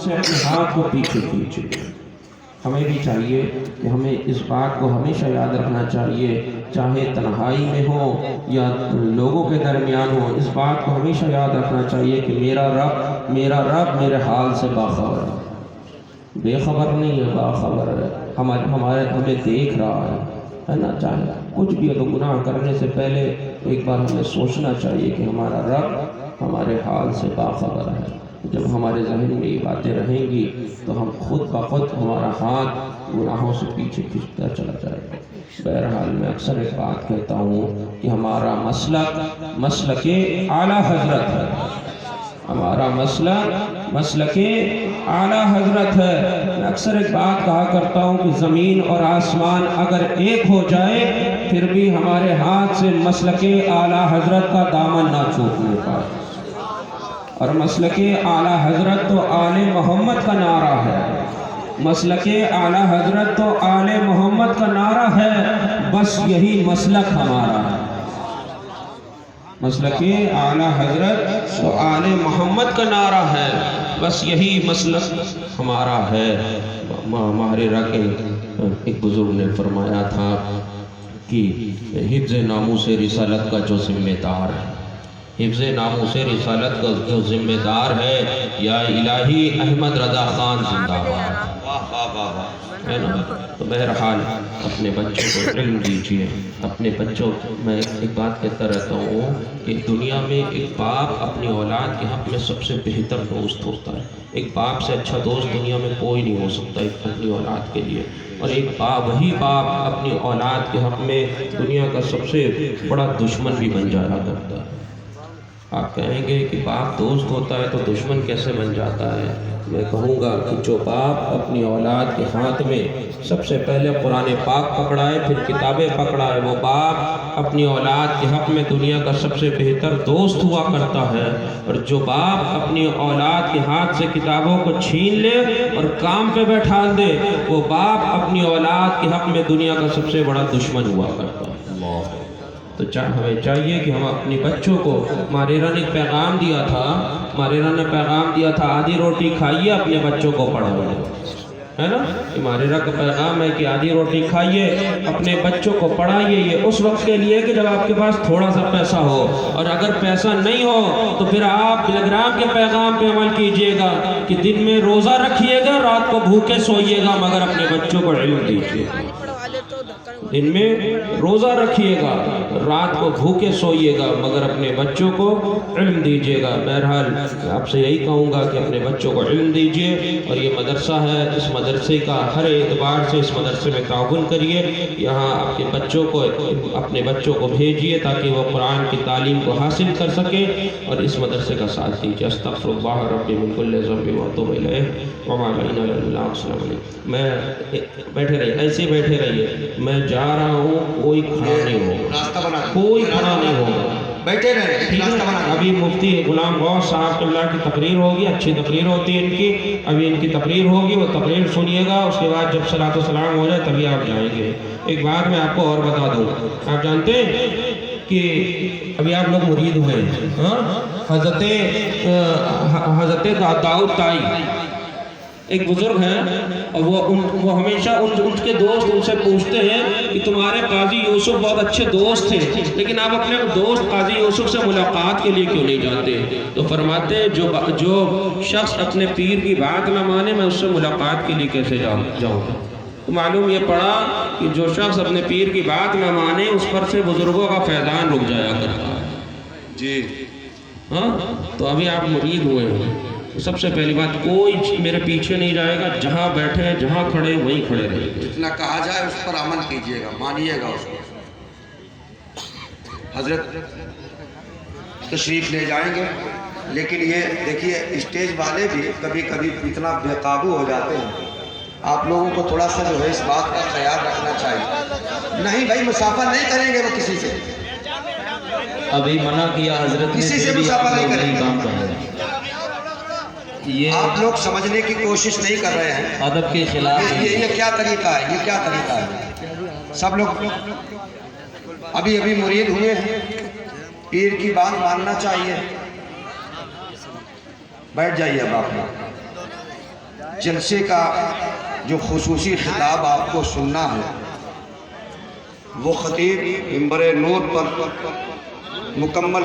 سے اپنے ہاتھ کو پیچھے کھینچے۔ ہمیں بھی چاہیے کہ ہمیں اس بات کو ہمیشہ یاد رکھنا چاہیے، چاہے تنہائی میں ہو یا لوگوں کے درمیان ہو، اس بات کو ہمیشہ یاد رکھنا چاہیے کہ میرا رب میرے حال سے باخبر ہے، بے خبر نہیں ہے، باخبر ہے، ہمیں دیکھ رہا ہے نا۔ چاہے کچھ بھی اگر گناہ کرنے سے پہلے ایک بار ہمیں سوچنا چاہیے کہ ہمارا رب ہمارے حال سے باخبر ہے۔ جب ہمارے ذہن میں یہ باتیں رہیں گی تو ہم خود بخود ہمارا ہاتھ گناہوں سے پیچھے کھینچتا چلا جائے گا۔ بہرحال میں اکثر ایک بات کہتا ہوں کہ ہمارا مسلک اعلیٰ حضرت ہے، ہمارا مسلک اعلیٰ حضرت ہے۔ میں اکثر ایک بات کہا کرتا ہوں کہ زمین اور آسمان اگر ایک ہو جائے پھر بھی ہمارے ہاتھ سے مسلک اعلیٰ حضرت کا دامن نہ چھوٹنے پائے۔ اور مسلک اعلیٰ حضرت تو آل محمد کا نعرہ ہے، مسلک اعلیٰ حضرت تو آل محمد کا نعرہ ہے، بس یہی مسلک ہمارا ہے۔ مسلک اعلیٰ حضرت تو آل محمد کا نعرہ ہے، بس یہی مسلک ہمارا ہے۔ ماہرہ کے ایک بزرگ نے فرمایا تھا کہ حفظ ناموس رسالت کا جو ذمہ دار ہے، حفظ ناموس رسالت کا جو ذمہ دار ہے، یا الہی احمد رضا خان زندہ باد، ہے نا۔ تو بہرحال اپنے بچوں کو علم دیجیے، اپنے بچوں میں ایک بات کہتا رہتا ہوں کہ دنیا میں ایک باپ اپنی اولاد کے حق میں سب سے بہتر دوست ہوتا ہے۔ ایک باپ سے اچھا دوست دنیا میں کوئی نہیں ہو سکتا ایک اپنی اولاد کے لیے، اور وہی باپ اپنی اولاد کے حق میں دنیا کا سب سے بڑا دشمن بھی بن جایا کرتا ہے۔ آپ کہیں گے کہ باپ دوست ہوتا ہے تو دشمن کیسے بن جاتا ہے؟ میں کہوں گا کہ جو باپ اپنی اولاد کے ہاتھ میں سب سے پہلے قرآن پاک پکڑائے پھر کتابیں پکڑائے، وہ باپ اپنی اولاد کے حق میں دنیا کا سب سے بہتر دوست ہوا کرتا ہے۔ اور جو باپ اپنی اولاد کے ہاتھ سے کتابوں کو چھین لے اور کام پہ بیٹھا دے، وہ باپ اپنی اولاد کے حق میں دنیا کا سب سے بڑا دشمن ہوا کرتا ہے۔ تو ہمیں چاہیے کہ ہم اپنے بچوں کو، ماہرہ نے پیغام دیا تھا، آدھی روٹی کھائیے اپنے بچوں کو پڑھائیے، ہے نا۔ ماہرہ کا پیغام ہے کہ آدھی روٹی کھائیے اپنے بچوں کو پڑھائیے۔ یہ اس وقت کے لیے کہ جب آپ کے پاس تھوڑا سا پیسہ ہو، اور اگر پیسہ نہیں ہو تو پھر آپ ٹیلی گرام کے پیغام پہ عمل کیجئے گا کہ دن میں روزہ رکھیے گا، رات کو بھوکے سوئیے گا، مگر اپنے بچوں کو علم دیجئے گا۔ دن میں روزہ رکھیے گا، رات کو بھوکے سوئیے گا، مگر اپنے بچوں کو علم دیجیے گا۔ بہرحال آپ سے یہی کہوں گا کہ اپنے بچوں کو علم دیجیے، اور یہ مدرسہ ہے، اس مدرسے کا ہر اعتبار سے اس مدرسے میں تعاون کریے۔ یہاں اپنے بچوں کو بھیجیے تاکہ وہ قرآن کی تعلیم کو حاصل کر سکے، اور اس مدرسے کا ساتھ دیجیے۔ استغفر اللہ ربی من کل ذنب واتوب الیہ وما علینا الا البلاغ۔ السلام علیکم۔ میں بیٹھے رہیے، ایسے بیٹھے رہیے، میں جا رہا ہوں، کوئی کھڑا نہیں ہوگا، کوئی کھڑا نہیں ہوگا، بیٹھے رہے۔ ابھی مفتی غلام غوث صاحب اللہ کی تقریر ہوگی، اچھی تقریر ہوتی ہے ان کی، ابھی ان کی تقریر ہوگی، وہ تقریر سنیے گا، اس کے بعد جب صلاۃ و سلام ہو جائے تبھی آپ جائیں گے۔ ایک بات میں آپ کو اور بتا دوں، آپ جانتے ہیں کہ ابھی آپ لوگ مرید ہوئے ہیں، حضرت داؤد تائی ایک بزرگ ہیں، اور وہ ہمیشہ ان کے دوست ان سے پوچھتے ہیں کہ تمہارے قاضی یوسف بہت اچھے دوست تھے، لیکن آپ اپنے دوست قاضی یوسف سے ملاقات کے لیے کیوں نہیں جاتے؟ تو فرماتے ہیں جو شخص اپنے پیر کی بات نہ مانے، میں اس سے ملاقات کے لیے کیسے جاؤں؟ معلوم یہ پڑا کہ جو شخص اپنے پیر کی بات نہ مانے، اس پر سے بزرگوں کا فیضان رک جایا کرتا ہے۔ جی ہاں، تو ابھی آپ مرید ہوئے ہیں، سب سے پہلی بات، کوئی میرے پیچھے نہیں جائے گا، جہاں بیٹھے ہیں جہاں کھڑے وہیں کھڑے رہیں گے۔ جتنا کہا جائے اس پر عمل کیجئے گا، مانیے گا اس کو۔ حضرت تشریف لے جائیں گے، لیکن یہ دیکھیے اسٹیج والے بھی کبھی کبھی اتنا بے قابو ہو جاتے ہیں، آپ لوگوں کو تھوڑا سا جو ہے اس بات کا خیال رکھنا چاہیے۔ نہیں بھائی، مسافہ نہیں کریں گے وہ کسی سے، ابھی منع کیا حضرت نے، کسی سے مسافہ نہیں کریں گے۔ کام کریں۔ آپ لوگ سمجھنے کی کوشش نہیں کر رہے ہیں، ادب کے خلاف یہ کیا طریقہ ہے، یہ کیا طریقہ ہے؟ سب لوگ ابھی مرید ہوئے ہیں، پیر کی بات ماننا چاہیے۔ بیٹھ جائیے اب آپ لوگ۔ جلسے کا جو خصوصی خطاب آپ کو سننا ہے وہ خطیب منبر نور پر مکمل